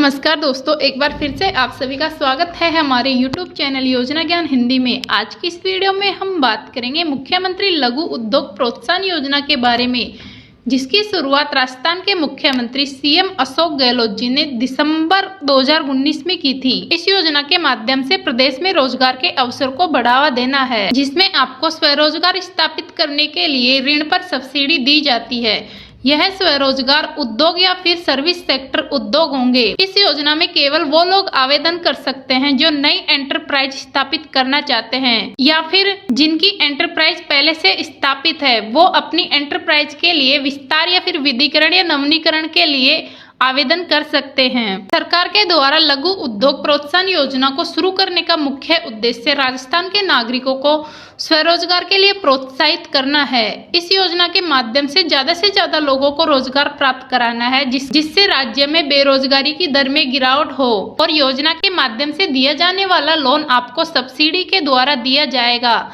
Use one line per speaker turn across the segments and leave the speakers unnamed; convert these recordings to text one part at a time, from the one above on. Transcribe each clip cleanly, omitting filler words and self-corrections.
नमस्कार दोस्तों, एक बार फिर से आप सभी का स्वागत है हमारे YouTube चैनल योजना ज्ञान हिंदी में। आज की इस वीडियो में हम बात करेंगे मुख्यमंत्री लघु उद्योग प्रोत्साहन योजना के बारे में, जिसकी शुरुआत राजस्थान के मुख्यमंत्री सीएम अशोक गहलोत जी ने दिसंबर 2019 में की थी। इस योजना के माध्यम से प्रदेश में रोजगार के अवसर को बढ़ावा देना है, जिसमें आपको स्वरोजगार स्थापित करने के लिए ऋण पर सब्सिडी दी जाती है। यह स्वरोजगार उद्योग या फिर सर्विस सेक्टर उद्योग होंगे। इस योजना में केवल वो लोग आवेदन कर सकते हैं जो नई एंटरप्राइज स्थापित करना चाहते हैं या फिर जिनकी एंटरप्राइज पहले से स्थापित है, वो अपनी एंटरप्राइज के लिए विस्तार या फिर विधिकरण या नवीनीकरण के लिए आवेदन कर सकते हैं। सरकार के द्वारा लघु उद्योग प्रोत्साहन योजना को शुरू करने का मुख्य उद्देश्य राजस्थान के नागरिकों को स्वरोजगार के लिए प्रोत्साहित करना है। इस योजना के माध्यम से ज्यादा लोगों को रोजगार प्राप्त कराना है, जिससे राज्य में बेरोजगारी की दर में गिरावट हो। और योजना के माध्यम से दिया जाने वाला लोन आपको सब्सिडी के द्वारा दिया जाएगा,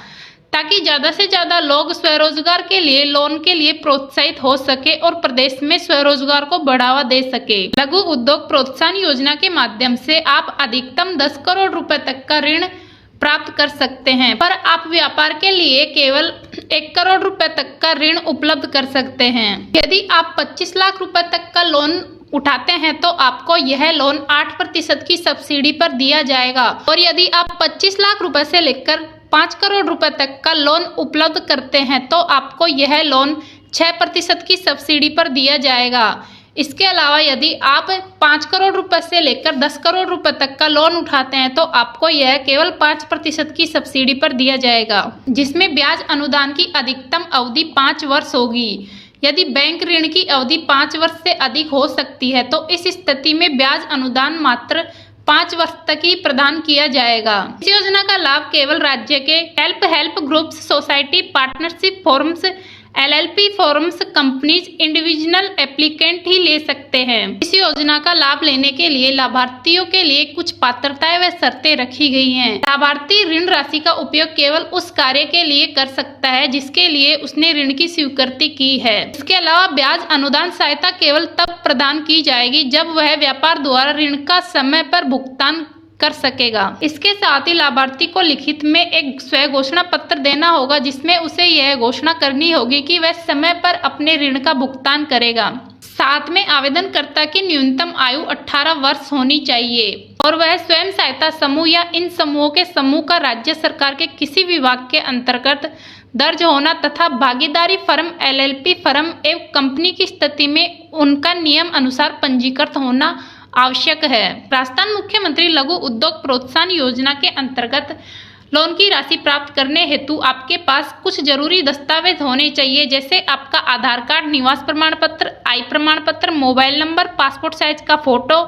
ताकि ज्यादा से ज्यादा लोग स्वरोजगार के लिए लोन के लिए प्रोत्साहित हो सके और प्रदेश में स्वरोजगार को बढ़ावा दे सके। लघु उद्योग प्रोत्साहन योजना के माध्यम से आप अधिकतम 10 करोड़ रुपए तक का ऋण प्राप्त कर सकते हैं, पर आप व्यापार के लिए केवल 1 करोड़ रुपए तक का ऋण उपलब्ध कर सकते हैं। यदि आप 25 लाख रुपए तक का लोन उठाते हैं तो आपको यह लोन 8% की सब्सिडी पर दिया जाएगा, और यदि आप 25 लाख रुपए से लेकर 5 करोड़ रुपए तक का लोन उपलब्ध करते हैं तो आपको यह लोन 6% की सब्सिडी पर दिया जाएगा। इसके अलावा यदि आप 5 करोड़ रुपए से लेकर 10 करोड़ रुपए तक का लोन उठाते हैं तो आपको यह केवल 5% की सब्सिडी पर दिया जाएगा, जिसमें ब्याज अनुदान की अधिकतम अवधि 5 वर्ष होगी। यदि बैंक ऋण की अवधि 5 वर्ष से अधिक हो सकती है तो इस स्थिति में ब्याज अनुदान मात्र 5 वर्ष तक ही प्रदान किया जाएगा। इस योजना का लाभ केवल राज्य के help groups, society, partnership forms, LLP forms, companies, individual applicant ही ले सकते हैं। इस योजना का लाभ लेने के लिए लाभार्थियों के लिए कुछ पात्रताएं व शर्तें रखी गई हैं। लाभार्थी ऋण राशि का उपयोग केवल उस कार्य के लिए कर सकता है जिसके लिए उसने ऋण की स्वीकृति की है। इसके अलावा ब्याज अनुदान सहायता केवल तब प्रदान की जाएगी जब वह व्यापार द्वारा ऋण का समय पर भुगतान कर सकेगा। इसके साथ ही लाभार्थी को लिखित में एक स्व घोषणा पत्र देना होगा, जिसमें उसे यह घोषणा करनी होगी कि वह समय पर अपने ऋण का भुगतान करेगा। साथ में आवेदनकर्ता की न्यूनतम आयु 18 वर्ष होनी चाहिए और वह स्वयं सहायता समूह या इन समूहों के समूह का राज्य सरकार के किसी विभाग के अंतर्गत दर्ज होना तथा भागीदारी फर्म, LLP फर्म एवं कंपनी की स्थिति में उनका नियम अनुसार पंजीकृत होना आवश्यक है। राजस्थान मुख्यमंत्री लघु उद्योग प्रोत्साहन योजना के अंतर्गत लोन की राशि प्राप्त करने हेतु आपके पास कुछ जरूरी दस्तावेज होने चाहिए, जैसे आपका आधार कार्ड, निवास प्रमाण पत्र, आय प्रमाण पत्र, मोबाइल नंबर, पासपोर्ट साइज का फोटो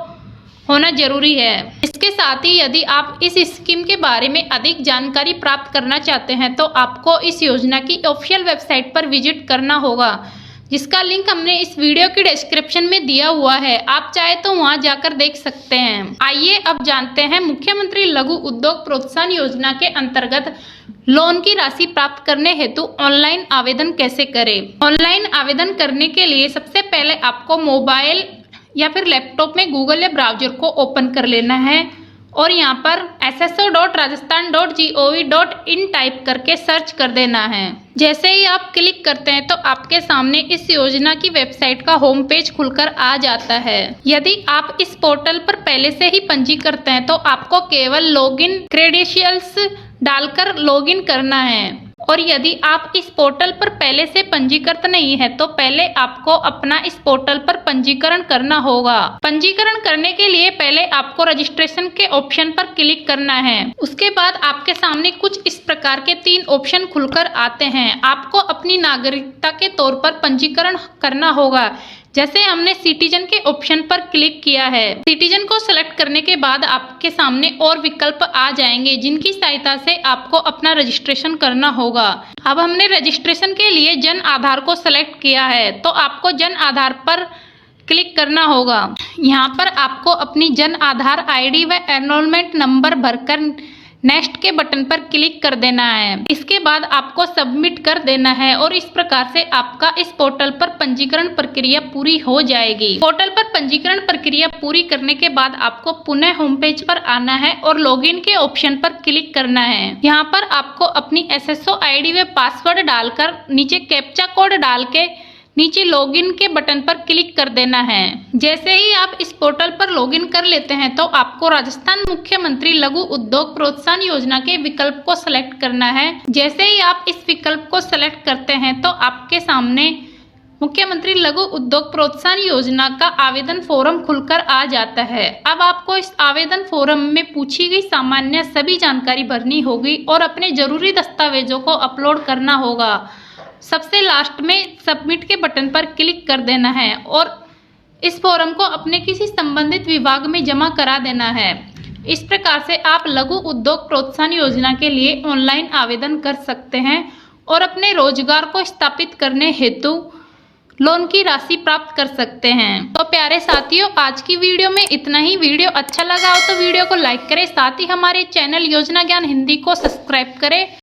होना जरूरी है। इसके साथ ही यदि आप इस स्कीम के बारे में अधिक जानकारी प्राप्त करना चाहते हैं तो आपको इस योजना की ऑफिशियल वेबसाइट पर विजिट करना होगा, जिसका लिंक हमने इस वीडियो के डिस्क्रिप्शन में दिया हुआ है। आप चाहे तो वहां जाकर देख सकते हैं। आइए अब जानते हैं मुख्यमंत्री लघु उद्योग प्रोत्साहन योजना के अंतर्गत लोन की राशि प्राप्त करने हेतु ऑनलाइन आवेदन कैसे करें। ऑनलाइन आवेदन करने के लिए सबसे पहले आपको मोबाइल या फिर लैपटॉप में गूगल या ब्राउजर को ओपन कर लेना है और यहाँ पर sso.rajasthan.gov.in टाइप करके सर्च कर देना है। जैसे ही आप क्लिक करते हैं तो आपके सामने इस योजना की वेबसाइट का होम पेज खुलकर आ जाता है। यदि आप इस पोर्टल पर पहले से ही पंजीकृत हैं तो आपको केवल लॉगिन क्रेडेंशियल्स डालकर लॉगिन करना है, और यदि आप इस पोर्टल पर पहले से पंजीकृत नहीं है तो पहले आपको अपना इस पोर्टल पर पंजीकरण करना होगा। पंजीकरण करने के लिए पहले आपको रजिस्ट्रेशन के ऑप्शन पर क्लिक करना है। उसके बाद आपके सामने कुछ इस प्रकार के 3 ऑप्शन खुलकर आते हैं। आपको अपनी नागरिकता के तौर पर पंजीकरण करना होगा। जैसे हमने सिटीजन के ऑप्शन पर क्लिक किया है, सिटीजन को सेलेक्ट करने के बाद आपके सामने और विकल्प आ जाएंगे जिनकी सहायता से आपको अपना रजिस्ट्रेशन करना होगा। अब हमने रजिस्ट्रेशन के लिए जन आधार को सेलेक्ट किया है तो आपको जन आधार पर क्लिक करना होगा। यहाँ पर आपको अपनी जन आधार ID व एनरोलमेंट नंबर भरकर नेक्स्ट के बटन पर क्लिक कर देना है। इसके बाद आपको सबमिट कर देना है और इस प्रकार से आपका इस पोर्टल पर पंजीकरण प्रक्रिया पूरी हो जाएगी। पोर्टल पर पंजीकरण प्रक्रिया पूरी करने के बाद आपको पुनः होम पेज पर आना है और लॉगिन के ऑप्शन पर क्लिक करना है। यहाँ पर आपको अपनी SSO ID व पासवर्ड डालकर नीचे कैप्चा कोड डाल के नीचे लॉगिन के बटन पर क्लिक कर देना है। जैसे ही आप इस पोर्टल पर लॉगिन कर लेते हैं तो आपको राजस्थान मुख्यमंत्री लघु उद्योग प्रोत्साहन योजना के विकल्प को सेलेक्ट करना है। जैसे ही आप इस विकल्प को सेलेक्ट करते हैं तो आपके सामने मुख्यमंत्री लघु उद्योग प्रोत्साहन योजना का आवेदन फॉर्म खुलकर आ जाता है। अब आपको इस आवेदन फॉर्म में पूछी गई सामान्य सभी जानकारी भरनी होगी और अपने जरूरी दस्तावेजों को अपलोड करना होगा। सबसे लास्ट में सबमिट के बटन पर क्लिक कर देना है और इस फॉर्म को अपने किसी संबंधित विभाग में जमा करा देना है। इस प्रकार से आप लघु उद्योग प्रोत्साहन योजना के लिए ऑनलाइन आवेदन कर सकते हैं और अपने रोजगार को स्थापित करने हेतु लोन की राशि प्राप्त कर सकते हैं। तो प्यारे साथियों, आज की वीडियो में इतना ही। वीडियो अच्छा लगा हो तो वीडियो को लाइक करें, साथ ही हमारे चैनल योजना ज्ञान हिंदी को सब्सक्राइब करें